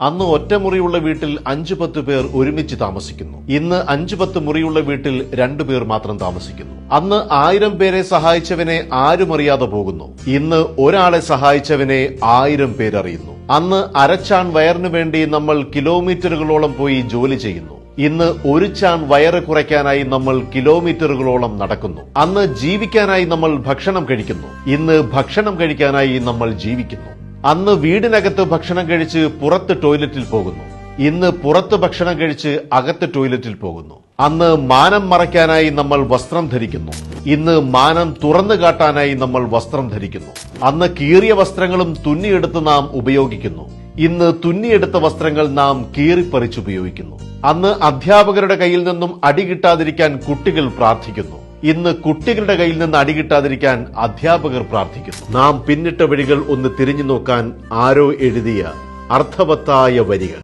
അന്ന് ഒറ്റമുറിയുള്ള വീട്ടിൽ 5-10 പേർ ഒരുമിച്ച് താമസിക്കുന്നു. ഇന്ന് 5-10 മുറിയുള്ള വീട്ടിൽ 2 പേർ മാത്രം താമസിക്കുന്നു. അന്ന് 1000 പേരെ സഹായിച്ചവനെ ആരും അറിയാതെ പോകുന്നു. ഇന്ന് ഒരാളെ സഹായിച്ചവനെ 1000 പേരറിയുന്നു. അന്ന് അരച്ചാൺ വയറിനു വേണ്ടി നമ്മൾ കിലോമീറ്ററുകളോളം പോയി ജോലി ചെയ്യുന്നു. ഇന്ന് ഒരു ചാൺ വയറ് കുറയ്ക്കാനായി നമ്മൾ കിലോമീറ്ററുകളോളം നടക്കുന്നു. അന്ന് ജീവിക്കാനായി നമ്മൾ ഭക്ഷണം കഴിക്കുന്നു. ഇന്ന് ഭക്ഷണം കഴിക്കാനായി നമ്മൾ ജീവിക്കുന്നു. അന്ന് വീടിനകത്ത് ഭക്ഷണം കഴിച്ച് പുറത്ത് ടോയ്ലറ്റിൽ പോകുന്നു. ഇന്ന് പുറത്ത് ഭക്ഷണം കഴിച്ച് അകത്ത് ടോയ്ലറ്റിൽ പോകുന്നു. അന്ന് മാനം മറയ്ക്കാനായി നമ്മൾ വസ്ത്രം ധരിക്കുന്നു. ഇന്ന് മാനം തുറന്നു കാട്ടാനായി നമ്മൾ വസ്ത്രം ധരിക്കുന്നു. അന്ന് കീറിയ വസ്ത്രങ്ങളും തുന്നിയെടുത്ത് നാം ഉപയോഗിക്കുന്നു. ഇന്ന് തുന്നിയെടുത്ത വസ്ത്രങ്ങൾ നാം കീറിപ്പറിച്ചുപയോഗിക്കുന്നു. അന്ന് അധ്യാപകരുടെ കയ്യിൽ നിന്നും അടി കിട്ടാതിരിക്കാൻ കുട്ടികൾ പ്രാർത്ഥിക്കുന്നു. ഇന്ന് കുട്ടികളുടെ കയ്യിൽ നിന്ന് അടികിട്ടാതിരിക്കാൻ അധ്യാപകർ പ്രാർത്ഥിക്കുന്നു. നാം പിന്നിട്ട വഴികൾ ഒന്ന് തിരിഞ്ഞു നോക്കാൻ ആരോ എഴുതിയ അർത്ഥവത്തായ വരികൾ.